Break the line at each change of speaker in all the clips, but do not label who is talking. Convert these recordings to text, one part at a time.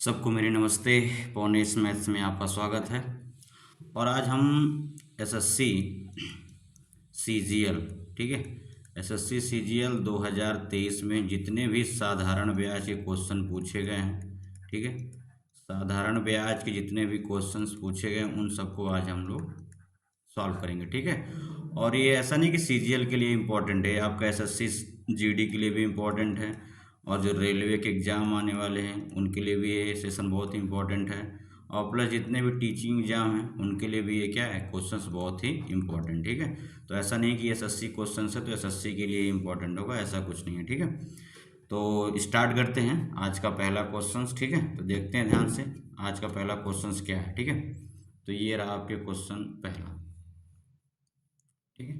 सबको मेरी नमस्ते। पौनेस मैथ्स में आपका स्वागत है। और आज हम एसएससी सीजीएल, ठीक है, एसएससी सीजीएल 2023 में जितने भी साधारण ब्याज के क्वेश्चन पूछे गए हैं, ठीक है, साधारण ब्याज के जितने भी क्वेश्चंस पूछे गए उन सबको आज हम लोग सॉल्व करेंगे, ठीक है। और ये ऐसा नहीं कि सीजीएल के लिए इम्पोर्टेंट है, आपका एसएससी जीडी के लिए भी इम्पोर्टेंट है, और जो रेलवे के एग्ज़ाम आने वाले हैं उनके लिए भी ये सेशन बहुत ही इम्पोर्टेंट है, और प्लस जितने भी टीचिंग एग्ज़ाम हैं उनके लिए भी ये क्या है, क्वेश्चंस बहुत ही इम्पोर्टेंट, ठीक है। तो ऐसा नहीं कि एसएससी क्वेश्चन है तो एसएससी के लिए इम्पोर्टेंट होगा, ऐसा कुछ नहीं है, ठीक है। तो स्टार्ट करते हैं आज का पहला क्वेश्चन, ठीक है। तो देखते हैं ध्यान से आज का पहला क्वेश्चन क्या है, ठीक है। तो ये रहा आपके क्वेश्चन पहला, ठीक है।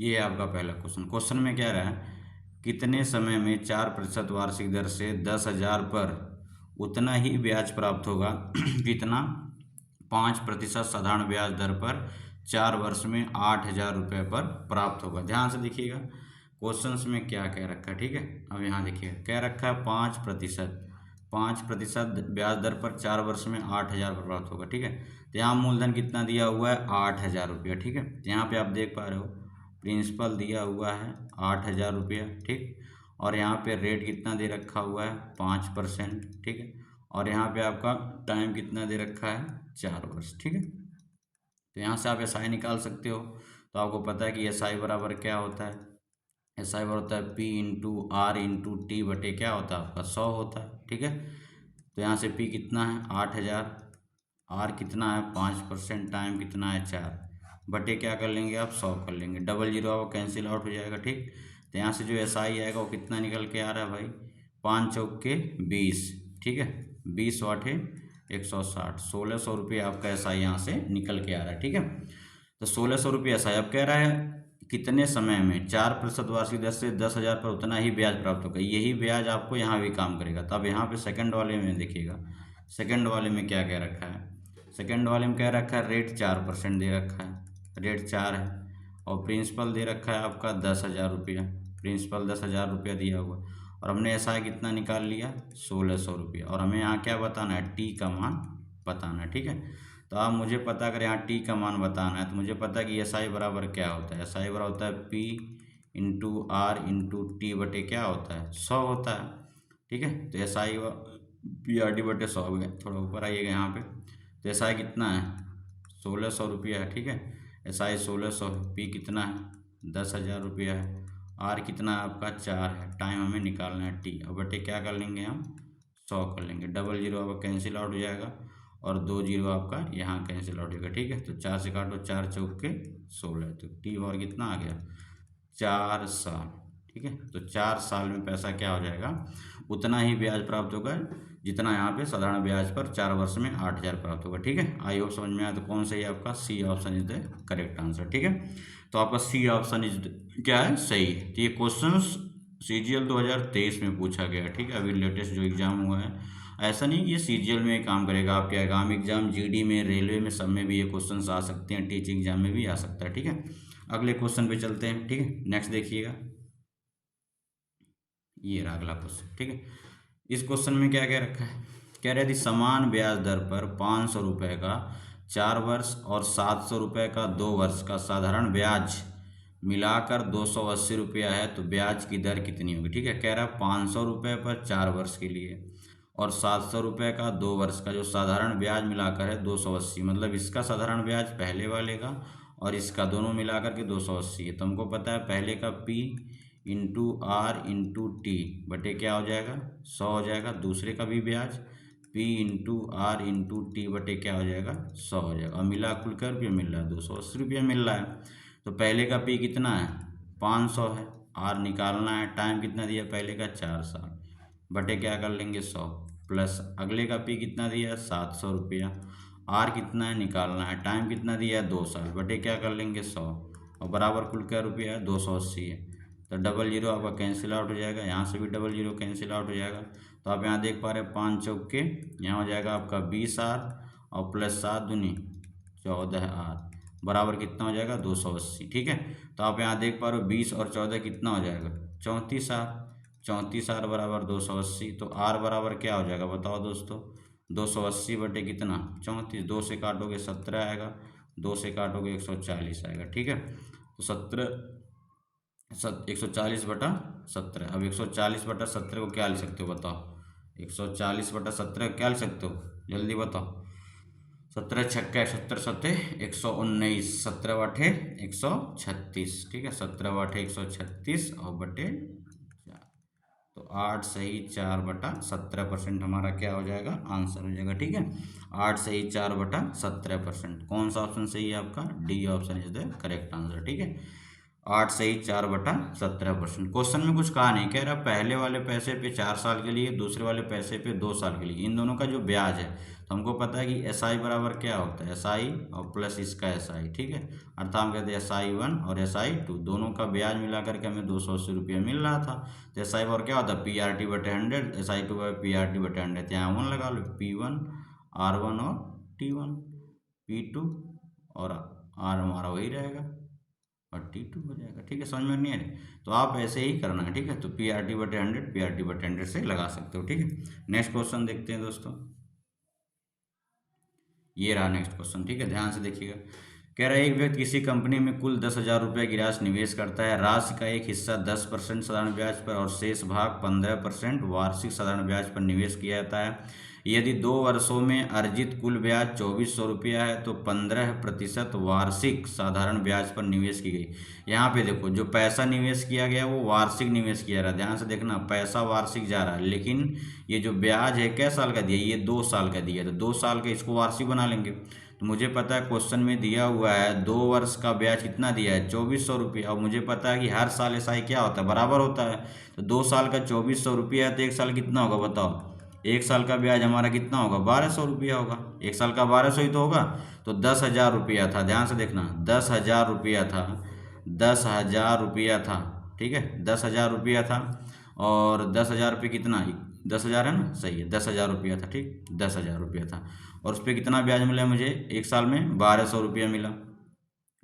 ये है आपका पहला क्वेश्चन। क्वेश्चन में क्या रहा है, कितने समय में 4% वार्षिक दर से 10,000 पर उतना ही ब्याज प्राप्त होगा जितना 5% साधारण ब्याज दर पर 4 वर्ष में 8,000 रुपये पर प्राप्त होगा। ध्यान से देखिएगा क्वेश्चन में क्या कह रखा है, ठीक है। अब यहाँ देखिएगा कह रखा है 5% ब्याज दर पर 4 वर्ष में 8,000 पर प्राप्त होगा, ठीक है। तो यहाँ मूलधन कितना दिया हुआ है, 8,000 रुपया, ठीक है। तो यहाँ पे आप देख पा रहे हो प्रिंसिपल दिया हुआ है 8,000 रुपया, ठीक। और यहाँ पे रेट कितना दे रखा हुआ है, 5%, ठीक है। और यहाँ पे आपका टाइम कितना दे रखा है, 4 वर्ष, ठीक है। तो यहाँ से आप एसआई निकाल सकते हो। तो आपको पता है कि एसआई बराबर क्या होता है, एसआई बराबर होता है P into R into T बटे क्या होता है आपका 100 होता है, ठीक है। तो यहाँ से P कितना है 8,000, आर कितना है 5%, टाइम कितना है 4 बटे क्या कर लेंगे आप 100 कर लेंगे, डबल जीरो आपको कैंसिल आउट हो जाएगा, ठीक। तो यहाँ से जो एसआई आएगा वो कितना निकल के आ रहा है भाई, 5 चौके 20, ठीक है, 20 वाटे 160, 1,600 रुपये आपका एसआई यहाँ से निकल के आ रहा है, ठीक है। तो 1,600 रुपये एसआई अब कह रहा है कितने समय में 4% वार्षिक दर से 10,000 पर उतना ही ब्याज प्राप्त होगा। यही ब्याज आपको यहाँ भी काम करेगा। तो अब यहाँ पे सेकंड वाले में देखिएगा, सेकंड वाले में क्या कह रखा है, सेकंड वाले में कह रखा है रेट 4% दे रखा है, रेट 4 है, और प्रिंसिपल दे रखा है आपका 10,000 रुपया, प्रिंसिपल 10,000 रुपया दिया हुआ, और हमने एसआई कितना निकाल लिया 1,600 रुपया, और हमें यहाँ क्या बताना है, टी का मान बताना है, ठीक है। तो आप मुझे पता अगर यहाँ टी का मान बताना है तो मुझे पता है कि एसआई बराबर क्या होता है, एसआई बराबर होता है P into R into T बटे क्या होता है 100 होता है, ठीक है। तो एसआई पी आर टी बटे 100 थोड़ा ऊपर आइएगा यहाँ पे। तो एसआई कितना है 1,600 रुपया है, ठीक है, एसआई 1,600, पी कितना है 10,000 रुपया है, आर कितना है आपका 4 है, टाइम हमें निकालना है टी, और बटे क्या कर लेंगे हम 100 कर लेंगे, डबल जीरो आपका कैंसिल आउट हो जाएगा, और 2 जीरो आपका यहाँ कैंसिल आउट होगा, ठीक है। तो 4 से काटो, 4 चौके 16, तो टी और कितना आ गया 4 साल, ठीक है। तो 4 साल में पैसा क्या हो जाएगा, उतना ही ब्याज प्राप्त होगा जितना यहाँ पे साधारण ब्याज पर 4 वर्ष में 8,000 प्राप्त होगा, ठीक है। आई होप समझ में आया। तो कौन सही है आपका, C option is the correct answer, ठीक है। तो आपका सी ऑप्शन इज क्या है, सही है। तो ये क्वेश्चन सीजीएल 2023 में पूछा गया है, ठीक है, अभी लेटेस्ट जो एग्जाम हुआ है। ऐसा नहीं कि ये सीजीएल में काम करेगा, आपके आगामी एग्जाम जीडी में, रेलवे में, सब में भी ये क्वेश्चन आ सकते हैं, टीचिंग एग्जाम में भी आ सकता है, ठीक है। अगले क्वेश्चन पे चलते हैं, ठीक है। नेक्स्ट देखिएगा, ये रहा अगला क्वेश्चन, ठीक है। इस क्वेश्चन में क्या कह रखा है, कह रहे थे समान ब्याज दर पर 500 रुपये का 4 वर्ष और 700 रुपये का 2 वर्ष का साधारण ब्याज मिलाकर 280 रुपया है, तो ब्याज की दर कितनी होगी, ठीक है। कह रहा है 500 रुपये पर 4 वर्ष के लिए और 700 रुपये का 2 वर्ष का जो साधारण ब्याज मिलाकर है 280, मतलब इसका साधारण ब्याज पहले वाले का और इसका दोनों मिलाकर के 280 है। तो हमको पता है पहले का P into R into T बटे क्या हो जाएगा 100 हो जाएगा, दूसरे का भी ब्याज P into R into T बटे क्या हो जाएगा 100 हो जाएगा, और मिला कुल क्या रुपये मिल रहा है 280 रुपये मिल रहा है। तो पहले का P कितना है 500 है, आर निकालना है, टाइम कितना दिया पहले का 4 साल, बटे क्या कर लेंगे 100, प्लस अगले का P कितना दिया है 700 रुपया, आर कितना है निकालना है, टाइम कितना दिया है 2 साल, बटे क्या कर लेंगे 100, और बराबर कुल क्या रुपया है 280 है। तो डबल जीरो आपका कैंसिल आउट हो जाएगा, यहाँ से भी डबल जीरो कैंसिल आउट हो जाएगा। तो आप यहाँ देख पा रहे हैं 5 चौके, यहाँ हो जाएगा आपका 20 आर और प्लस 7 दूनी 14 आर बराबर कितना हो जाएगा 280, ठीक है। तो आप यहाँ देख पा रहे हो 20 और 14 कितना हो जाएगा 34 आर, 34 आर बराबर 280। तो आर बराबर क्या हो जाएगा बताओ दोस्तों, 280 बटे कितना 34, 2 से काटोगे 17 आएगा, 2 से काटोगे 140 आएगा, ठीक है। तो 140 बटा 17। अब 140 बटा 17 को क्या लिख सकते हो बताओ? 140 बटा 17 क्या लिख सकते हो, जल्दी बताओ? 17 छक्का 70 सत्ते 119, 17 बटे 136, ठीक है। 17 बटे 136 और बटे 4, तो 8 सही 4 बटा 17% हमारा क्या हो जाएगा, आंसर हो जाएगा, ठीक है। 8 सही 4 बटा 17%। कौन सा ऑप्शन सही है आपका? D option is the correct answer, ठीक है। 8 सही 4 बटा 17%। क्वेश्चन में कुछ कहा नहीं, कह रहा पहले वाले पैसे पे 4 साल के लिए, दूसरे वाले पैसे पे 2 साल के लिए, इन दोनों का जो ब्याज है, तो हमको पता है कि एस आई बराबर क्या होता है, एस आई और प्लस इसका एस आई, ठीक है। अर्थात हम कहते हैं SI1 और SI2 दोनों का ब्याज मिला करके हमें 280 रुपया मिल रहा था। तो SI और क्या होता है PRT बटे 100, SI2 PRT बटे 100, तो यहाँ 1 लगा लो, P1 R1 और T1, P2 और R हमारा वही रहेगा और T2 हो जाएगा, ठीक है। समझ में नहीं आ रही तो आप ऐसे ही करना है, ठीक है। तो PRT बटे 100 PRT बटे 100 से लगा सकते हो, ठीक है। नेक्स्ट क्वेश्चन देखते हैं दोस्तों, ये रहा नेक्स्ट क्वेश्चन, ठीक है। ध्यान से देखिएगा। कह रहा है एक व्यक्ति किसी कंपनी में कुल 10,000 रुपये की राशि निवेश करता है। राशि का एक हिस्सा 10% साधारण ब्याज पर और शेष भाग 15% वार्षिक साधारण ब्याज पर निवेश किया जाता है। यदि 2 वर्षों में अर्जित कुल ब्याज 2400 रुपया है तो 15% वार्षिक साधारण ब्याज पर निवेश की गई। यहाँ पे देखो जो पैसा निवेश किया गया वो वार्षिक निवेश किया रहा, ध्यान से देखना, पैसा वार्षिक जा रहा है, लेकिन ये जो ब्याज है क्या साल का दिया, ये 2 साल का दिया, तो 2 साल का इसको वार्षिक बना लेंगे। तो मुझे पता है क्वेश्चन में दिया हुआ है 2 वर्ष का ब्याज कितना दिया है 2400 रुपया, और मुझे पता है कि हर साल एसआई क्या होता है, बराबर होता है। तो 2 साल का 2400 रुपया है तो 1 साल कितना होगा बताओ? 1 साल का ब्याज हमारा कितना होगा, 1200 रुपया होगा। 1 साल का 1200 ही तो होगा। तो 10,000 रुपया था, ध्यान से देखना, 10,000 रुपया था, 10,000 रुपया था, ठीक है, 10,000 रुपया था। और 10,000 रुपये कितना, 10,000 है ना, सही है, 10,000 रुपया था, ठीक, 10,000 रुपया था। और उस पर कितना ब्याज मिला मुझे 1 साल में, 1200 रुपया मिला,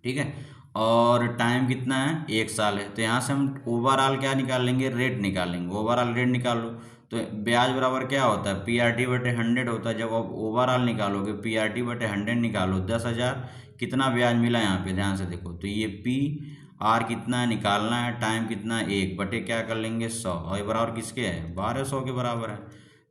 ठीक है। और टाइम कितना है, 1 साल है। तो यहाँ से हम ओवरऑल क्या निकाल लेंगे, रेट निकाल लेंगे, ओवरऑल रेट निकाल लो। तो ब्याज बराबर क्या होता है, PRT बटे 100 होता है। जब आप ओवरऑल निकालोगे PRT बटे 100 निकालो, 10,000 कितना ब्याज मिला यहाँ पे, ध्यान से देखो। तो ये PR कितना है निकालना है, टाइम कितना है 1 बटे क्या कर लेंगे 100, और ये बराबर किसके है, 1200 के बराबर है,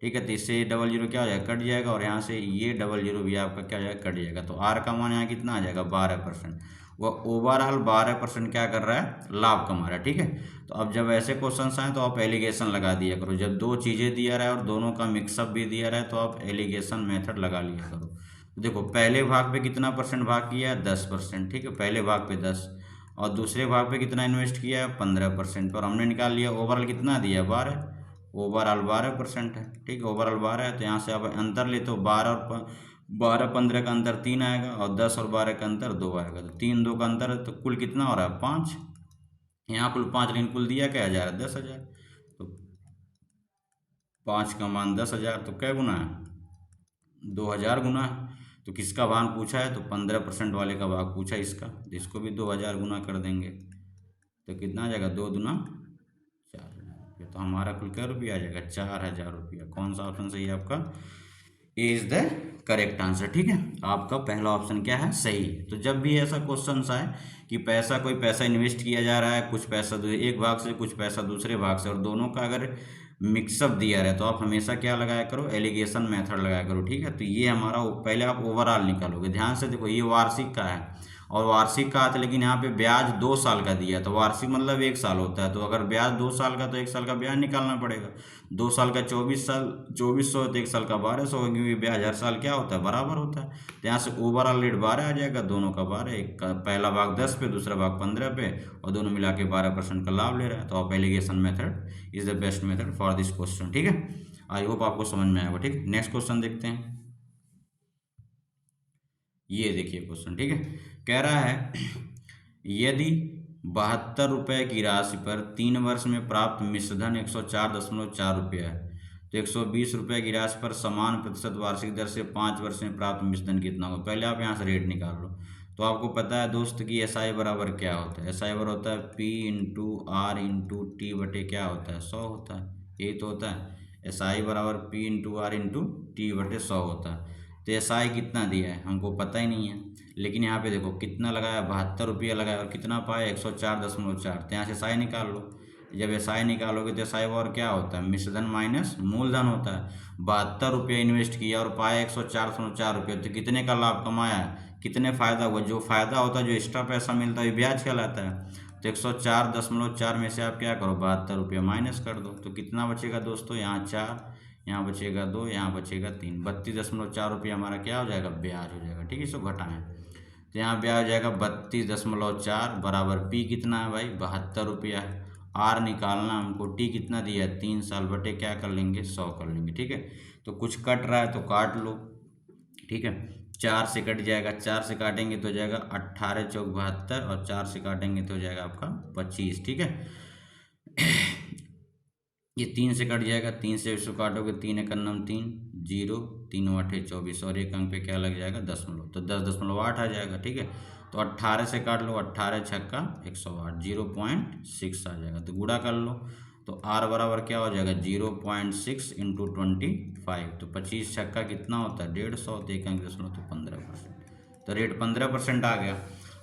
ठीक है। तो इससे 00 क्या हो जाएगा, कट जाएगा, और यहाँ से ये 00 भी आपका क्या हो जाएगा, कट जाएगा। तो R का मान यहाँ कितना आ जाएगा, 12%। वह ओवरऑल 12% क्या कर रहा है, लाभ कमा रहा है, ठीक है। तो अब जब ऐसे क्वेश्चन आए तो आप एलिगेशन लगा दिया करो। जब 2 चीज़ें दिया रहा है और दोनों का मिक्सअप भी दिया रहा है तो आप एलिगेशन मेथड लगा लिया करो। तो देखो पहले भाग पे कितना परसेंट भाग किया है, 10%, ठीक है, पहले भाग पे 10, और दूसरे भाग पे कितना इन्वेस्ट किया है, 15%, और हमने निकाल लिया ओवरऑल कितना दिया, 12, ओवरऑल 12% है, ठीक है, ओवरऑल 12 है। तो यहाँ से आप अंतर ले तो 12 और 12-15 का अंतर 3 आएगा, और 10 और 12 का अंतर 2 आएगा, तो 3-2 का अंतर है, तो कुल कितना हो रहा है 5। यहाँ कुल 5, लेकिन कुल दिया क्या जा रहा है 10,000। तो 5 का मान 10,000, तो क्या गुना है, 2,000 गुना है। तो किसका भाग पूछा है, तो 15% वाले का भाग पूछा इसका, तो इसको भी 2,000 गुना कर देंगे, तो कितना आ जाएगा, 2 दूना 4,000। तो हमारा कुल क्या रुपया आ जाएगा, 4,000 रुपया। कौन सा ऑप्शन सही है आपका, ए इज द करेक्ट आंसर, ठीक है। आपका पहला ऑप्शन क्या है, सही है। तो जब भी ऐसा क्वेश्चन आए कि पैसा, कोई पैसा इन्वेस्ट किया जा रहा है, कुछ पैसा एक भाग से, कुछ पैसा दूसरे भाग से, और दोनों का अगर मिक्सअप दिया रहे तो आप हमेशा क्या लगाया करो, एलिगेशन मेथड लगाया करो, ठीक है। तो ये हमारा पहले आप ओवरऑल निकालोगे, ध्यान से देखो, ये वार्षिक का है और वार्षिक का था, लेकिन यहाँ पे ब्याज 2 साल का दिया, तो वार्षिक मतलब 1 साल होता है। तो अगर ब्याज 2 साल का तो 1 साल का ब्याज निकालना पड़ेगा। 2 साल का 2400 तो 1 साल का 1200, क्योंकि ब्याज हर साल क्या होता है, बराबर होता है। तो यहाँ से ओवरऑल रेट 12 आ जाएगा, दोनों का 12, एक का पहला भाग 10 पे, दूसरा भाग 15 पे, और दोनों मिला के 12% का लाभ ले रहा है। तो आप alligation method is the best method for this question, ठीक है। आई होप आपको समझ में आएगा, ठीक है। नेक्स्ट क्वेश्चन देखते हैं, ये देखिए क्वेश्चन, ठीक है। कह रहा है यदि 72 रुपये की राशि पर 3 वर्ष में प्राप्त मिश्रधन 104.4 रुपया है तो 120 रुपये की राशि पर समान प्रतिशत वार्षिक दर से 5 वर्ष में प्राप्त मिश्रधन कितना होगा। पहले आप यहाँ से रेट निकाल लो। तो आपको पता है दोस्त कि SI बराबर क्या होता है, SI बराबर होता है P × R × T बटे क्या होता है, 100 होता है, यही तो होता है। SI बराबर P into R into T बटे 100 होता है। तो SI कितना दिया है हमको पता ही नहीं है, लेकिन यहाँ पे देखो कितना लगाया, 72 रुपया लगाया और कितना पाया 104.4। तो यहाँ से SI निकाल लो। जब SI निकालोगे तो SI और क्या होता है, मिश्रधन माइनस मूलधन होता है। 72 रुपया इन्वेस्ट किया और पाया 104.4 रुपये, तो कितने का लाभ कमाया है, कितने फ़ायदा हुआ। जो फ़ायदा होता है, जो एक्स्ट्रा पैसा मिलता है, ब्याज कहलाता है। तो 104.4 में से आप क्या करो, 72 रुपया माइनस कर दो। तो कितना बचेगा दोस्तों, यहाँ 4, यहाँ बचेगा 2, यहाँ बचेगा 3। 32.4 रुपया हमारा क्या हो जाएगा, ब्याज हो जाएगा। ठीक है, इसको घटाएं तो यहाँ ब्याज हो जाएगा 32.4 बराबर पी कितना है भाई, 72 रुपया है। आर निकालना हमको, टी कितना दिया है 3 साल, बटे क्या कर लेंगे 100 कर लेंगे। ठीक है, तो कुछ कट रहा है तो काट लो। ठीक है, 4 से कट जाएगा, 4 से काटेंगे तो जाएगा 18 चौक 72 और 4 से काटेंगे तो जाएगा आपका 25। ठीक है, ये 3 से कट जाएगा, 3 से इसको काटोगे 3 एक नम 3 0 3 8 24 और एक अंक पे क्या लग जाएगा दशमलव, तो 10.8 आ जाएगा। ठीक है, तो 18 से काट लो, 18 छक्का 108, 0.6 आ जाएगा। तो गुणा कर लो, तो आर बराबर क्या हो जाएगा 0.6 इंटू 25। तो 25 छक्का कितना होता है 150, तो एक अंक दशमलव तो 15%। तो रेट 15% आ गया।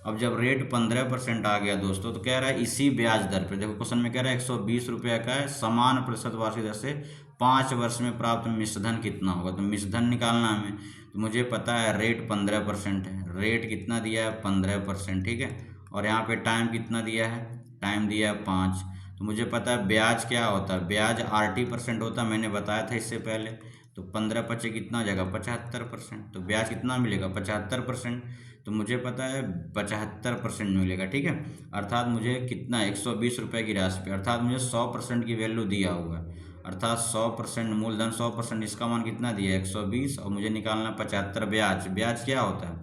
अब जब रेट 15% आ गया दोस्तों, तो कह रहा है इसी ब्याज दर पे, देखो क्वेश्चन में कह रहा है 120 रुपये का है, समान प्रतिशत वार्षिक दर से 5 वर्ष में प्राप्त मिश्रधन कितना होगा। तो मिश्रधन निकालना हमें, तो मुझे पता है रेट 15% है, रेट कितना दिया है 15%। ठीक है, और यहाँ पे टाइम कितना दिया है, टाइम दिया है 5। तो मुझे पता है ब्याज क्या होता है, ब्याज RT% होता है, मैंने बताया था इससे पहले। तो 15 पचे कितना हो जाएगा 75%। तो ब्याज कितना मिलेगा 75%। तो मुझे पता है 75% मिलेगा। ठीक है, अर्थात मुझे कितना 120 रुपये की राशि पे, अर्थात मुझे 100% की वैल्यू दिया हुआ है, अर्थात 100% मूलधन 100%, इसका मान कितना दिया है 120 और मुझे निकालना 75 ब्याज। ब्याज क्या होता है,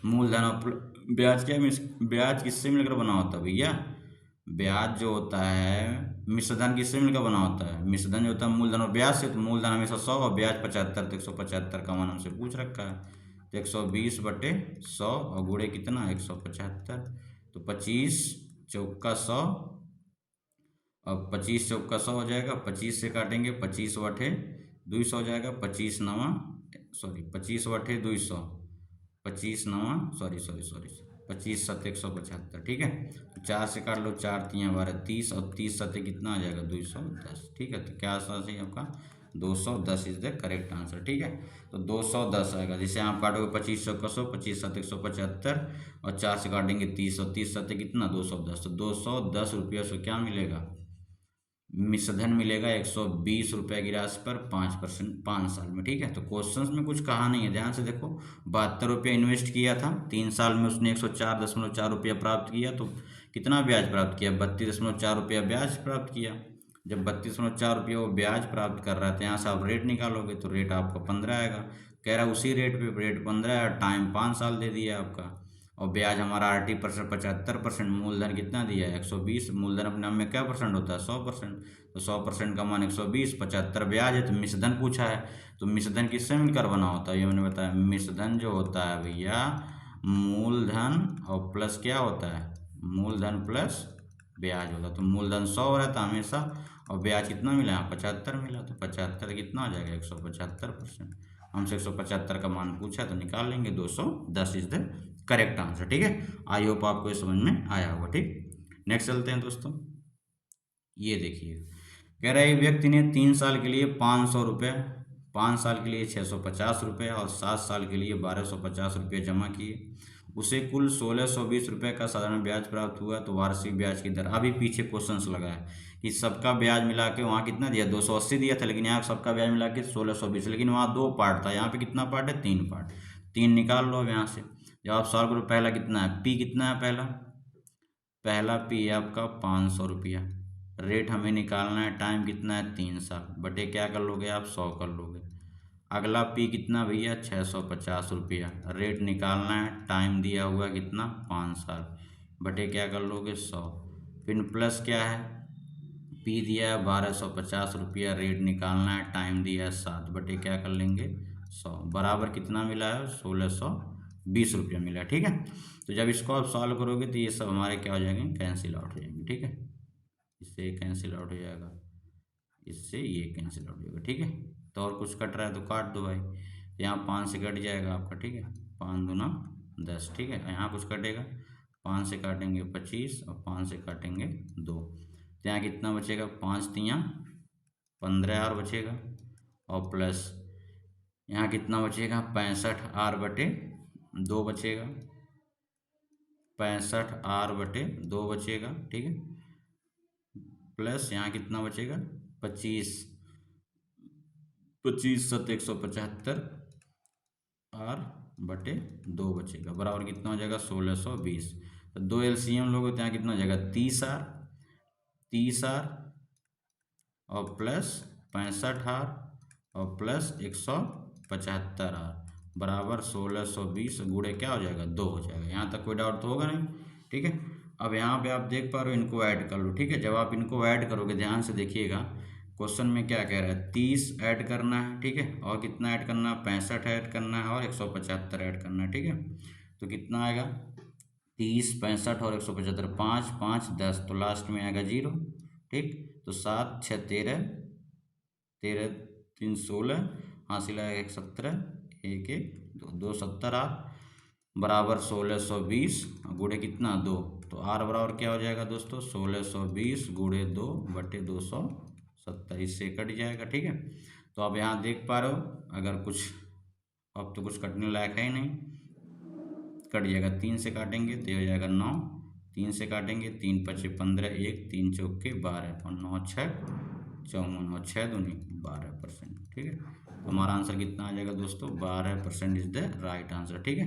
मूलधन और ब्याज क्या, ब्याज किससे मिलकर बना होता है भैया, ब्याज जो होता है मिश्रधन किससे मिलकर बना होता है, मिश्रधन जो होता है मूलधन और ब्याज से। तो मूलधन हमेशा 100 और ब्याज 75, तो 175 का मान हमसे पूछ रखा है। तो 120 बटे 100 और गुणे कितना 175। तो 25 चौका 100 और 25 चौका 100 हो जाएगा, 25 से काटेंगे 25 बटे 200 हो जाएगा, 25 नवा 25 बटे 200, 25 नवा 25 सत्ते 175। ठीक है, तो 4 से काट लो, 4 3 12 30 और 30 सत्ते कितना आ जाएगा 210। ठीक है, तो क्या आंसर है आपका 210 इज द करेक्ट आंसर। ठीक है, तो 210 आएगा। जिसे आप काटोगे 25 100 25 7 175 और 4 से काटेंगे 30 और 30 सत्ते कितना 210। तो 210 रुपये से क्या मिलेगा, मिश्रधन मिलेगा 120 रुपये की राशि पर 5% 5 साल में। ठीक है, तो क्वेश्चंस में कुछ कहा नहीं है, ध्यान से देखो। 72 रुपये इन्वेस्ट किया था, 3 साल में उसने 104.4 रुपया प्राप्त किया, तो कितना ब्याज प्राप्त किया 32.4 रुपया ब्याज प्राप्त किया। जब 32.4 रुपये वो ब्याज प्राप्त कर रहा था, यहाँ से आप रेट निकालोगे तो रेट आपका 15 आएगा। कह रहा है उसी रेट पे रेट 15 है, टाइम 5 साल दे दिया आपका, और ब्याज हमारा RT% 75%, मूलधन कितना दिया है 120, मूलधन अपने आप में क्या परसेंट होता है 100%। तो 100% का मान 120, 75 ब्याज है। तो मिश्रधन पूछा है, तो मिश्रधन किससे मिलकर बना होता है, ये मैंने बताया। मिश्रधन जो होता है भैया मूलधन और प्लस क्या होता है, मूलधन प्लस ब्याज होता है। तो मूलधन 100 रहता हमेशा और ब्याज कितना मिला है 75 मिला, तो 75 कितना आ जाएगा 175%। हमसे 175 का मान पूछा तो निकाल लेंगे 210 इज द करेक्ट आंसर। ठीक है, आई होप आपको ये समझ में आया होगा। ठीक, नेक्स्ट चलते हैं दोस्तों। ये देखिए, कह रहा है व्यक्ति ने 3 साल के लिए 500 रुपये, 5 साल के लिए 650 रुपये और 7 साल के लिए 1250 रुपये जमा किए। उसे कुल 1620 रुपये का साधारण ब्याज प्राप्त हुआ। तो वार्षिक ब्याज की दर, अभी पीछे क्वेश्चंस लगा है कि सबका ब्याज मिला के वहाँ कितना दिया 280 दिया था, लेकिन यहाँ सबका ब्याज मिला के 1620, लेकिन वहाँ 2 पार्ट था, यहाँ पे कितना पार्ट है 3 पार्ट। 3 निकाल लो अब यहाँ से। जब आप सॉल्व करो, पहला कितना है पी कितना है, पहला पी है आपका 500 रुपया, रेट हमें निकालना है, टाइम कितना है 3 साल, बटे क्या कर लोगे आप 100 कर लोगे। अगला पी कितना भैया 650 रुपया, रेट निकालना है, टाइम दिया हुआ कितना 5 साल, बटे क्या कर लोगे 100। फिर प्लस क्या है, पी दिया है 1250 रुपया, रेट निकालना है, टाइम दिया है 7, बटे क्या कर लेंगे 100, बराबर कितना मिला है 1620 रुपया मिला। ठीक है, तो जब इसको आप सॉल्व करोगे तो ये सब हमारे क्या हो जाएंगे कैंसिल आउट हो जाएंगे। ठीक है, इससे कैंसिल आउट हो जाएगा, इससे ये कैंसिल आउट हो जाएगा, ठीक है। तो और कुछ कट रहा है तो काट दो भाई, यहाँ 5 से कट जाएगा आपका, ठीक है, 5 दूना 10, ठीक है। यहाँ कुछ कटेगा, 5 से काटेंगे 25 और 5 से काटेंगे 2, तो यहाँ कितना बचेगा, 5 तियाँ 15 आर बचेगा, और प्लस यहाँ कितना बचेगा, 65 आर बटे 2 बचेगा, 65 आर बटे 2 बचेगा, ठीक है। प्लस यहाँ कितना बचेगा, 25 7 175 आर बटे 2 बचेगा, बराबर कितना हो जाएगा, 1620। तो 2 LCM लोगे तो यहाँ कितना हो जाएगा, 30 आर और प्लस 65 आर और प्लस 175 आर बराबर 1620 गुणे क्या हो जाएगा, 2 हो जाएगा। यहाँ तक कोई डाउट तो होगा नहीं, ठीक है। अब यहाँ पे आप देख पा रहे हो, इनको ऐड कर लो, ठीक है। जब आप इनको ऐड करोगे ध्यान से देखिएगा, क्वेश्चन में क्या कह रहा है, 30 ऐड करना है, ठीक है, और कितना ऐड करना है, 65 ऐड करना है और 175 ऐड करना है, ठीक है। तो कितना आएगा, 30 65 और 175, 5 5 10, तो लास्ट में आएगा 0, ठीक। तो 7 6 13 13 3 16, हासिल आएगा 1 17 1 1 2 2 70 आर बराबर 1620 गुणे कितना 2, तो आर बराबर क्या हो जाएगा दोस्तों, 1620 गुणे 2 बटे 270, इससे कट जाएगा, ठीक है। तो अब यहाँ देख पा रहे हो, अगर कुछ अब तो कुछ कटने लायक है ही नहीं, कट जाएगा, 3 से काटेंगे तो हो जाएगा 9, 3 से काटेंगे 3 5 15, 1 3 चौके 12 और 9 6 54 और 6 दूनी 12%, ठीक है। तो हमारा आंसर कितना आ जाएगा दोस्तों, 12% इज द राइट आंसर, ठीक है।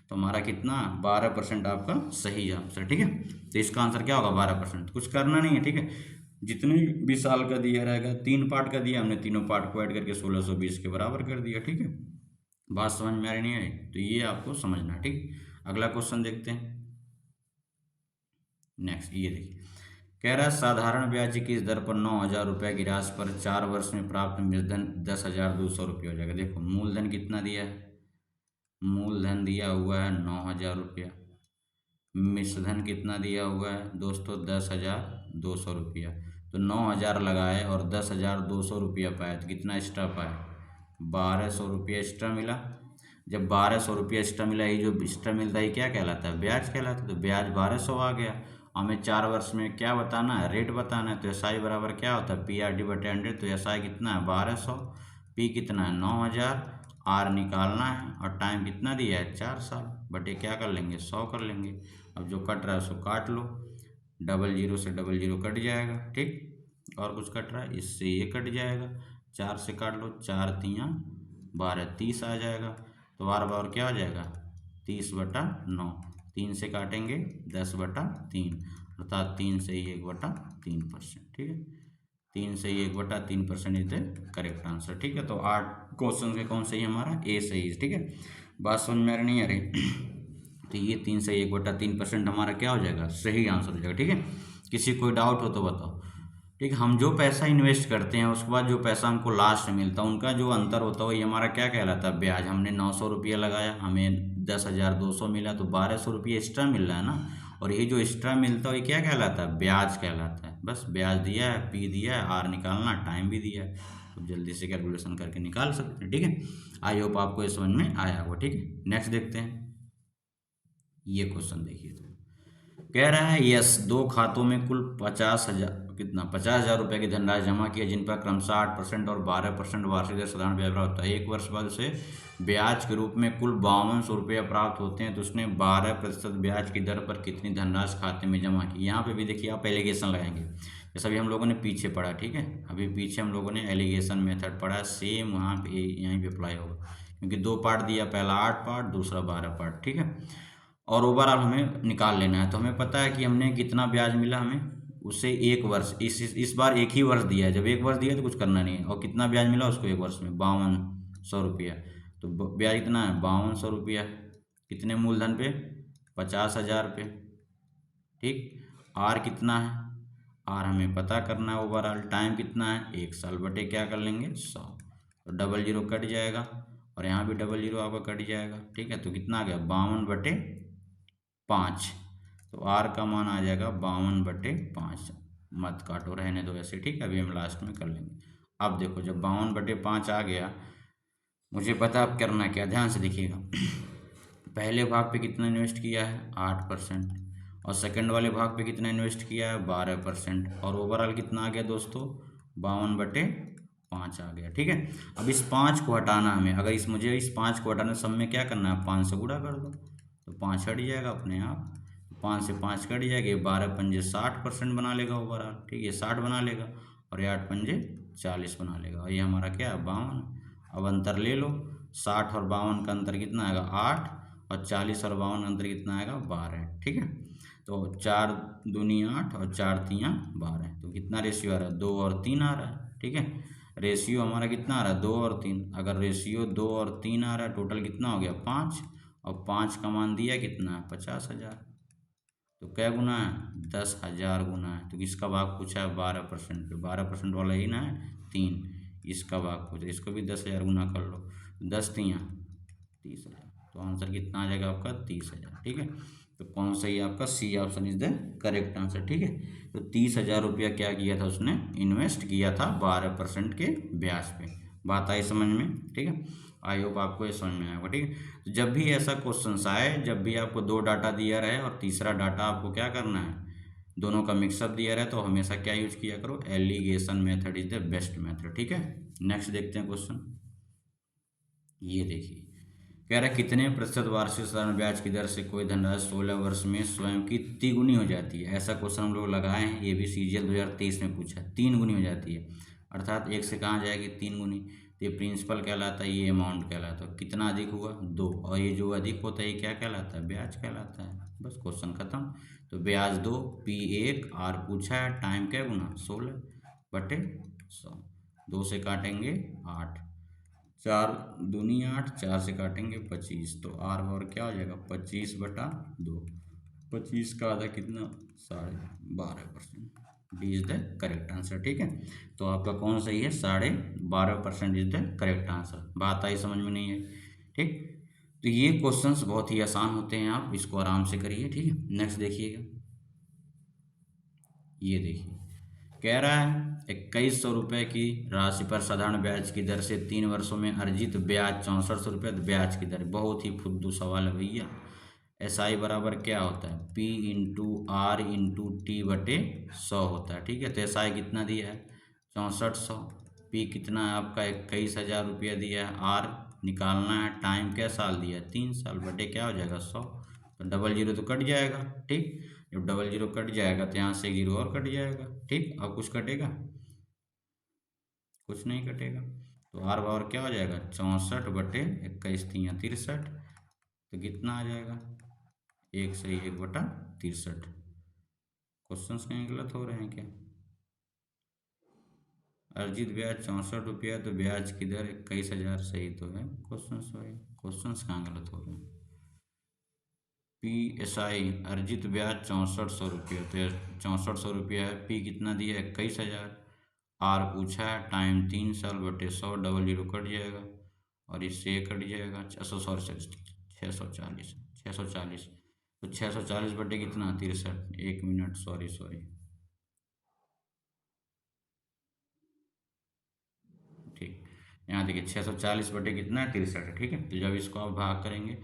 तो हमारा कितना 12% आपका सही आंसर, ठीक है। तो इसका आंसर क्या होगा, 12%। कुछ करना नहीं है, ठीक है। जितने भी साल का दिया रहेगा, 3 पार्ट का दिया, हमने तीनों पार्ट को ऐड करके 1620 के बराबर कर दिया, ठीक है। बात समझ में आ रही नहीं आई तो ये आपको समझना, ठीक। अगला क्वेश्चन देखते हैं, नेक्स्ट ये देखिए, कह रहा है साधारण ब्याज की इस दर पर 9,000 रुपये की राशि पर 4 वर्ष में प्राप्त मूलधन 10,200 रुपये हो जाएगा। देखो मूलधन कितना दिया है, मूलधन दिया हुआ है 9,000 रुपया, मिश्रधन कितना दिया हुआ है दोस्तों, 10,200 रुपया। तो 9,000 लगाए और 10,200 रुपया पाया तो कितना एक्स्ट्रा पाया, 1,200 रुपया एक्स्ट्रा मिला। जब 1,200 रुपया एक्स्ट्रा मिला, ये जो एक्स्ट्रा मिलता है क्या कहलाता है, ब्याज कहलाता है। तो ब्याज 1,200 आ गया। हमें 4 वर्ष में क्या बताना है, रेट बताना है। तो SI बराबर क्या होता है, PRD बटे 100। तो SI कितना है 1,200, P कितना है 9,000, R निकालना है और टाइम कितना दिया है 4 साल, बटे क्या कर लेंगे 100 कर लेंगे। अब जो कट रहा है उसको काट लो, 00 से 00 कट जाएगा, ठीक। और कुछ कट रहा है, इससे ये कट जाएगा, 4 से काट लो, 4 तियाँ 12, 30 आ जाएगा। तो बार बार क्या हो जाएगा, 30/9, 3 से काटेंगे 10/3, अर्थात 3 से ही 1/3%, ठीक है। 3 से ही 1/3% इज द करेक्ट आंसर, ठीक है। तो 8 क्वेश्चन के कौन सही है, हमारा ए सही है, ठीक है। बात समझ में आ रही नहीं आ रही तो ये 3 से 1/3% हमारा क्या हो जाएगा, सही आंसर हो जाएगा, ठीक है। किसी कोई डाउट हो तो बताओ, ठीक है। हम जो पैसा इन्वेस्ट करते हैं उसके बाद जो पैसा हमको लास्ट में मिलता है, उनका जो अंतर होता है ये हमारा क्या कहलाता है, ब्याज। हमने 900 रुपया लगाया, हमें 10,200 मिला, तो 1,200 रुपये एक्स्ट्रा मिल रहा है ना। और ये जो एक्स्ट्रा मिलता है ये क्या कहलाता है, ब्याज कहलाता है। बस ब्याज दिया है, P दिया है, R निकालना, टाइम भी दिया है, तो जल्दी से कैलकुलेशन करके निकाल सकते हैं, ठीक है। आई होप आपको ये समझ में आया होगा, ठीक है। नेक्स्ट देखते हैं, ये क्वेश्चन देखिए, तो कह रहा है यस 2 खातों में कुल 50,000 रुपये की धनराशि जमा की है, जिन पर क्रमशः 8% और 12% वार्षिक दर साधारण ब्याज प्राप्त होता है। 1 वर्ष बाद उसे ब्याज के रूप में कुल 5200 रुपये प्राप्त होते हैं, तो उसने 12% ब्याज की दर पर कितनी धनराशि खाते में जमा की। यहाँ पे भी देखिए आप एलिगेशन लगाएंगे, जैसा अभी हम लोगों ने पीछे पढ़ा, ठीक है। अभी पीछे हम लोगों ने एलिगेशन मेथड पढ़ा, सेम वहाँ पे यहीं पे अप्लाई होगा, क्योंकि 2 पार्ट दिया, पहला 8 पार्ट, दूसरा 12 पार्ट, ठीक है। और ओवरऑल हमें निकाल लेना है। तो हमें पता है कि हमने कितना ब्याज मिला हमें, उससे 1 वर्ष, इस बार 1 ही वर्ष दिया है। जब 1 वर्ष दिया तो कुछ करना नहीं है। और कितना ब्याज मिला उसको 1 वर्ष में, 5200 रुपया। तो ब्याज कितना है 5200 रुपया, कितने मूलधन पे, 50,000 पे, ठीक। आर कितना है, आर हमें पता करना है। ओवरऑल टाइम कितना है 1 साल, बटे क्या कर लेंगे 100, तो 00 कट जाएगा और यहाँ भी 00 आपका कट जाएगा, ठीक है। तो कितना आ गया 52/5, तो आर का मान आ जाएगा 52/5, मत काटो, रहने दो ऐसे, ठीक है। अभी हम लास्ट में कर लेंगे। अब देखो जब 52/5 आ गया, मुझे पता अब करना क्या, ध्यान से देखिएगा। पहले भाग पे कितना इन्वेस्ट किया है 8%, और सेकंड वाले भाग पे कितना इन्वेस्ट किया है 12%, और ओवरऑल कितना आ गया दोस्तों 52/5 आ गया, ठीक है। अब इस 5 को हटाना हमें, अगर इस 5 को हटाना, सब में क्या करना है 5 से गुणा कर दो, तो 5 हट जाएगा अपने आप, 5 से 5 कट जाएगा, 12×5 60% बना लेगा ओवरऑल, ठीक है 60 बना लेगा, और 8×5 40 बना लेगा, और ये हमारा क्या है 52। अब अंतर ले लो, 60 और 52 का अंतर कितना आएगा 8, और 40 और 52 का अंतर कितना आएगा 12, ठीक है। तो 4 दूनी 8 और 4 तियाँ 12, तो कितना रेशियो आ रहा है 2 और 3 आ रहा है, ठीक है। रेशियो हमारा कितना आ रहा है 2 और 3, अगर रेशियो 2 और 3 आ रहा है, टोटल कितना हो गया 5, और 5 का मान दिया कितना है 50,000, तो क्या गुना है 10,000 गुना है। तो किसका भाग पूछा है 12% पे, 12% वाला ही ना है 3, इसका भाग पूछा, इसको भी 10,000 गुना कर लो, 10 तियाँ 30,000, तो आंसर कितना आ जाएगा आपका 30,000, ठीक है। तो कौन सा ही आपका C option is the correct answer, ठीक है। तो 30,000 रुपया क्या किया था उसने, इन्वेस्ट किया था 12% के ब्याज पे। बात आई समझ में, ठीक है। आई होप आपको ये समझ में आएगा, ठीक है। तो जब भी ऐसा क्वेश्चन आए, जब भी आपको 2 डाटा दिया रहे और तीसरा डाटा आपको क्या करना है, दोनों का मिक्सअप दिया रहे, तो हमेशा क्या यूज किया करो, alligation method is the best method, ठीक है। नेक्स्ट देखते हैं क्वेश्चन। ये देखिए, कह रहा है कितने प्रतिशत वार्षिक साधारण ब्याज की दर से कोई धनराशि 16 वर्ष में स्वयं की तिगुनी हो जाती है। ऐसा क्वेश्चन हम लोग लगाए हैं, ये भी सीजीएल 2023 में पूछा है, 3 गुनी हो जाती है, अर्थात 1 से कहाँ जाएगी 3 गुनी, तो ये प्रिंसिपल कहलाता है, ये अमाउंट कहलाता है। कितना अधिक हुआ 2, और ये जो अधिक होता है ये क्या कहलाता है, ब्याज कहलाता है। बस क्वेश्चन खत्म। तो ब्याज 2 P1 आर पूछा है, टाइम क्या गुना 16/100, 2 से काटेंगे 8, 4 दूनी 8, 4 से काटेंगे 25, तो आर और क्या हो जाएगा 25/2, 25 का आधा कितना 12.5%, D is the correct answer, ठीक है। तो आपका कौन सही है 12.5% इज द करेक्ट आंसर। बात आई समझ में, नहीं है, ठीक। तो ये क्वेश्चंस बहुत ही आसान होते हैं, आप इसको आराम से करिए, ठीक है। नेक्स्ट देखिएगा, ये देखिए, कह रहा है 2100 रुपये की राशि पर साधारण ब्याज की दर से 3 वर्षों में अर्जित ब्याज 6400 रुपये, ब्याज की दर, बहुत ही फुद्दू सवाल है भैया। SI बराबर क्या होता है P×R×T/100 होता है, ठीक है। तो SI कितना दिया है 6400, P कितना है आपका 21,000 रुपया दिया है, R निकालना है, टाइम क्या साल दिया है 3 साल, बटे क्या हो जाएगा 100, तो 00 तो कट जाएगा, ठीक। जब 00 कट जाएगा तो यहाँ से 0 और कट जाएगा, ठीक। अब कुछ कटेगा, कुछ नहीं कटेगा, तो आर बार क्या हो जाएगा 64/21 तियाँ 63, तो कितना आ जाएगा 1 सही 1/63। क्वेश्चंस कहीं गलत हो रहे हैं क्या, अर्जित ब्याज 64 रुपया, तो ब्याज की दर 21,000 सही तो है, क्वेश्चंस वही, क्वेश्चंस कहाँ गलत हो रहे हैं। PSI अर्जित ब्याज 6400 रुपये, तो 6400 रुपया है, P कितना दिया है 21,000, R पूछा है, टाइम 3 साल बटे 100, 00 कट जाएगा, और इससे ये कट जाएगा 640, 640, तो 640 बटे कितना 63, 1 मिनट, सॉरी, ठीक। यहाँ देखिए 640 बटे कितना 63 है, ठीक है। तो जब इसको आप भाग करेंगे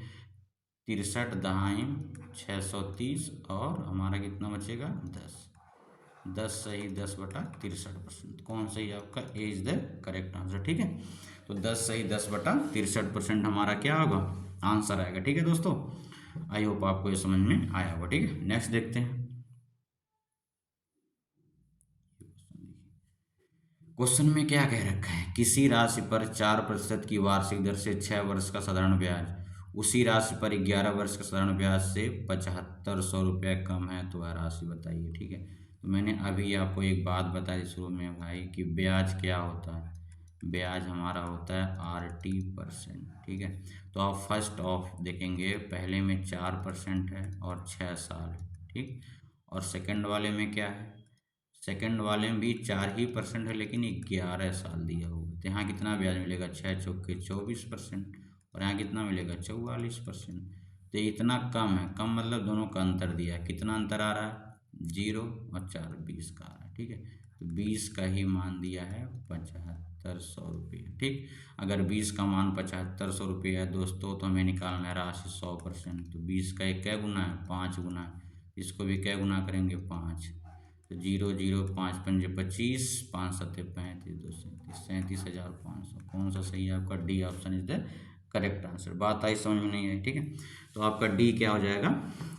63 दहाइम 630, और हमारा कितना बचेगा 10 सही 10/63%, कौन सही आपका ए इज द करेक्ट आंसर, ठीक है। तो 10 सही 10/63% हमारा क्या होगा आंसर आएगा, ठीक है दोस्तों। आई होप आपको ये समझ में आया होगा, ठीक है। नेक्स्ट देखते हैं, क्वेश्चन में क्या कह रखा है, किसी राशि पर 4% की वार्षिक दर से 6 वर्ष का साधारण ब्याज, उसी राशि पर 11 वर्ष का साधारण ब्याज से 7500 रुपये कम है, तो वह राशि बताइए, ठीक है। तो मैंने अभी आपको एक बात बताई शुरू में भाई कि ब्याज क्या होता है, ब्याज हमारा होता है RT%, ठीक है। तो आप फर्स्ट ऑफ देखेंगे, पहले में 4% है और 6 साल है, ठीक। और सेकंड वाले में क्या है, सेकंड वाले में भी 4% है, लेकिन 11 साल दिया हुआ, तो यहाँ कितना ब्याज मिलेगा 6 चौके 24%, और यहाँ कितना मिलेगा 44%। तो इतना कम है, कम मतलब दोनों का अंतर दिया है, कितना अंतर आ रहा है 0 और 4 20 का आ रहा है, ठीक है। तो 20 का ही मान दिया है 7500 रुपये, ठीक। अगर 20 का मान 7500 रुपये है दोस्तों, तो हमें निकालना है राशि 100%। तो 20 का एक क्या गुना है, 5 गुना है। इसको भी क्या गुना करेंगे, 5। तो 0 0 5 पंजे 25, 5 सत्ते 35, 2 37,500। कौन सा सही है आपका, D option is the correct answer. बात आई समझ में, नहीं आई, ठीक है। तो आपका डी क्या हो जाएगा,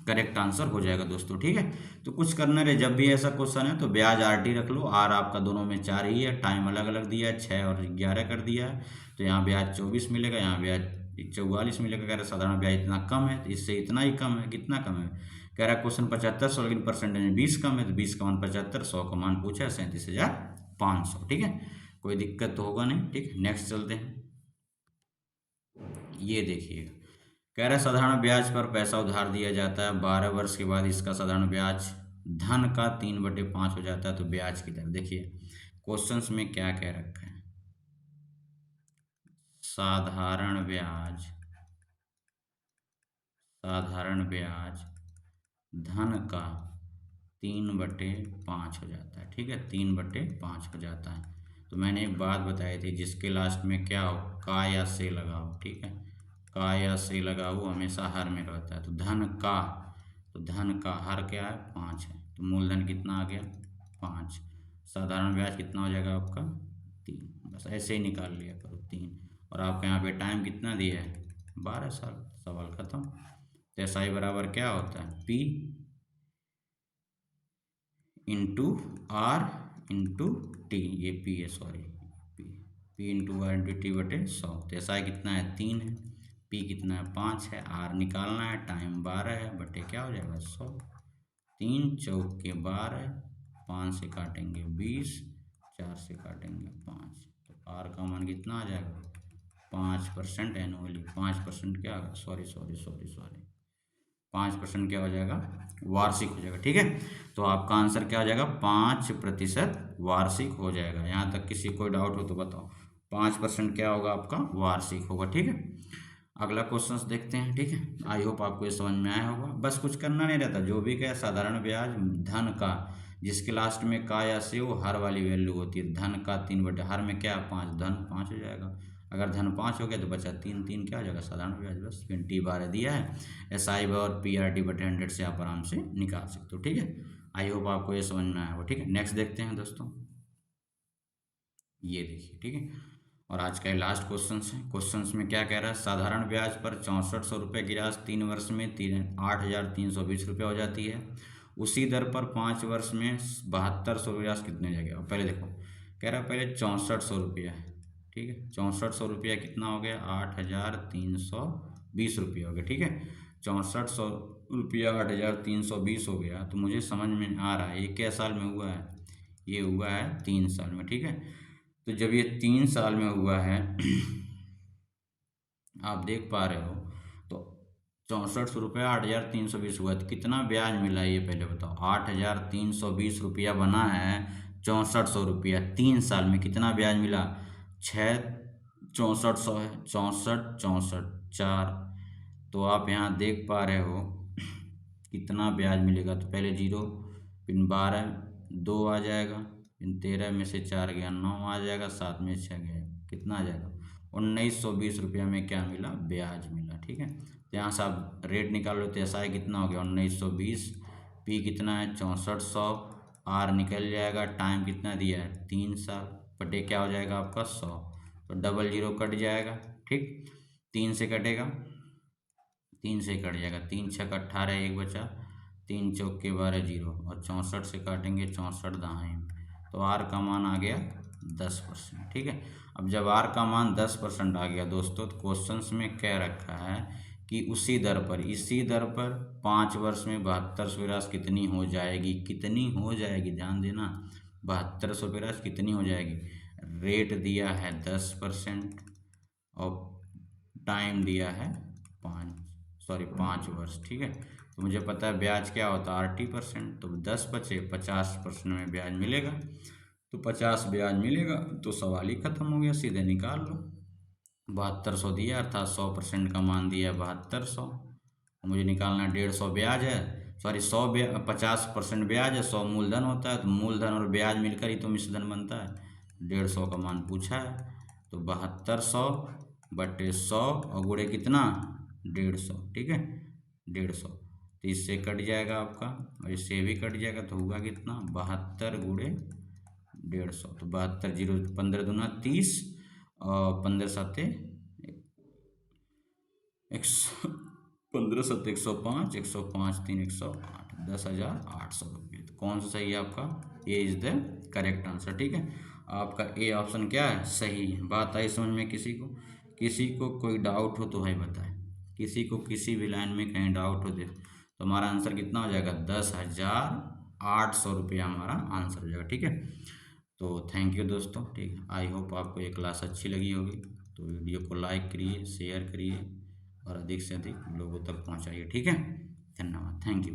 करेक्ट आंसर हो जाएगा दोस्तों, ठीक है। तो कुछ करना रहे, जब भी ऐसा क्वेश्चन है तो ब्याज आरटी रख लो। आर आपका दोनों में 4 ही है, टाइम अलग अलग दिया है, 6 और 11 कर दिया है। तो यहाँ ब्याज 24 मिलेगा, यहाँ ब्याज 44 मिलेगा। कह रहा साधारण ब्याज इतना कम है, तो इससे इतना ही कम है। कितना कम है, कह रहा क्वेश्चन 7500, लेकिन परसेंटेज में 20 कम है। तो 20 का मान 75, 100 का मान पूछा है 37,500, ठीक है। कोई दिक्कत तो होगा नहीं, ठीक। नेक्स्ट चलते हैं। ये देखिएगा, कह रहा है साधारण ब्याज पर पैसा उधार दिया जाता है, 12 वर्ष के बाद इसका साधारण ब्याज धन का 3/5 हो जाता है। तो ब्याज की तरफ देखिए, क्वेश्चंस में क्या कह रखा है, साधारण ब्याज धन का 3/5 हो जाता है, ठीक है। 3/5 हो जाता है। तो मैंने एक बात बताई थी, जिसके लास्ट में क्या हो, का या से लगाओ, ठीक है। का या से लगाओ हमेशा हर में रहता है। तो धन का, तो धन का हर क्या है, 5 है। तो मूलधन कितना आ गया, 5। साधारण ब्याज कितना हो जाएगा आपका, 3। बस ऐसे ही निकाल लिया करो, 3। और आपका यहाँ पे टाइम कितना दिया है, 12 साल। सवाल खत्म। तो एसआई बराबर क्या होता है, P into R into T, ये पी है, sorry, P into R into T बटे 100। तो एसआई कितना है, 3 है। पी कितना है, 5 है। आर निकालना है, टाइम 12 है, बटे क्या हो जाएगा, 100। 3 चौके 12, 5 से काटेंगे 20, 4 से काटेंगे 5। तो आर का मान कितना आ जाएगा, 5% एनुअली। 5% क्या होगा, सॉरी 5% क्या हो जाएगा, वार्षिक हो जाएगा, ठीक है। तो आपका आंसर क्या हो जाएगा, 5% वार्षिक हो जाएगा। यहाँ तक किसी कोई डाउट हो तो बताओ। 5% क्या होगा आपका, वार्षिक होगा, ठीक है। अगला क्वेश्चन देखते हैं, ठीक है। आई होप आपको ये समझ में आया होगा। बस कुछ करना नहीं रहता, जो भी क्या साधारण ब्याज धन का, जिसके लास्ट में का या से वो हर वाली वैल्यू होती है। धन का 3/हर में क्या, 5, धन 5 हो जाएगा। अगर धन 5 हो गया तो बचा 3, 3 क्या हो जाएगा, साधारण ब्याज। बस 20 दिया है। एसआई और पीआरटी बटे 100 से आप आराम से निकाल सकते हो, ठीक है। आई होप आपको ये समझ में आया होगा, ठीक है। नेक्स्ट देखते हैं दोस्तों, ये देखिए, ठीक है। और आज का लास्ट क्वेश्चन है। क्वेश्चन में क्या कह रहा है, साधारण ब्याज पर 6400 रुपये की राशि 3 वर्ष में 8,320 रुपये हो जाती है। उसी दर पर 5 वर्ष में 7200 रुपये राशि कितने हो जाएगी। और पहले देखो, कह रहा है पहले 6400 रुपया है, ठीक है। 6400 रुपया कितना हो गया, 8,320 रुपये हो गया, ठीक है। 6400 रुपया 8,320 हो गया। तो मुझे समझ में आ रहा है ये क्या साल में हुआ है, ये हुआ है 3 साल में, ठीक है। तो जब ये 3 साल में हुआ है आप देख पा रहे हो, तो 6400 रुपया 8,320 हुआ। तो कितना ब्याज मिला ये पहले बताओ। 8,320 रुपया बना है, 6400 रुपया 3 साल में कितना ब्याज मिला, 6 6400 है, 64 64 4। तो आप यहाँ देख पा रहे हो कितना ब्याज मिलेगा। तो पहले 0, फिर 12, 2 आ जाएगा, फिर 13 में से 4 गया 9 आ जाएगा, 7 में 6 गया कितना आ जाएगा, 1920 रुपया में क्या मिला, ब्याज मिला, ठीक है। तो यहाँ से आप रेट निकाल लो। तो एसआई कितना हो गया, 1920। पी कितना है, 6400। आर निकल जाएगा, टाइम कितना दिया है, 3 साल, बटे क्या हो जाएगा आपका 100। तो डबल 0 कट जाएगा, ठीक। 3 से कटेगा, 3 से कट जाएगा, 3 6 18, 1 बचा, 3 चौके 12 0। और 64 से काटेंगे 64 दाएं। तो आर का मान आ गया 10%, ठीक है। अब जब आर का मान 10% आ गया दोस्तों, तो क्वेश्चंस में क्या रखा है कि उसी दर पर, इसी दर पर 5 वर्ष में 7200 राशि कितनी हो जाएगी, कितनी हो जाएगी, ध्यान देना। 7200 राशि कितनी हो जाएगी। रेट दिया है 10% और टाइम दिया है 5 वर्ष, ठीक है। तो मुझे पता है ब्याज क्या होता है, 80%। तो 10 बचे, 50% में ब्याज मिलेगा। तो 50 ब्याज मिलेगा, तो सवाल ही खत्म हो गया, सीधे निकाल लो। 7200 दिया, अर्थात 100% का मान दिया 7200। मुझे निकालना 150 ब्याज है, सॉरी 50% ब्याज है, 100 मूलधन होता है, तो मूलधन और ब्याज मिलकर ही तो मिश्रधन बनता है। 150 का मान पूछा है, तो 7200 बटे 100 और गुणे कितना 150, ठीक है 150, तो इससे कट जाएगा आपका और इससे भी कट जाएगा, तो होगा कितना 72 गुणे 150, तो 72 जीरो 15 दूना 30 और 15 सत्ते 15 सत्ते 105, 105 3 108, 10,800 रुपये। तो कौन सा सही है आपका? A is the correct answer, ठीक है। आपका ए ऑप्शन क्या है? सही है। बात आई समझ में? किसी को कोई डाउट हो तो भाई बताए, किसी को किसी भी लाइन में कहीं डाउट हो तो हमारा आंसर कितना हो जाएगा? 10,800 रुपया हमारा आंसर हो जाएगा, ठीक है। तो थैंक यू दोस्तों, ठीक है। आई होप आपको ये क्लास अच्छी लगी होगी, तो वीडियो को लाइक करिए, शेयर करिए और अधिक से अधिक लोगों तक पहुंचाइए, ठीक है। धन्यवाद, थैंक यू।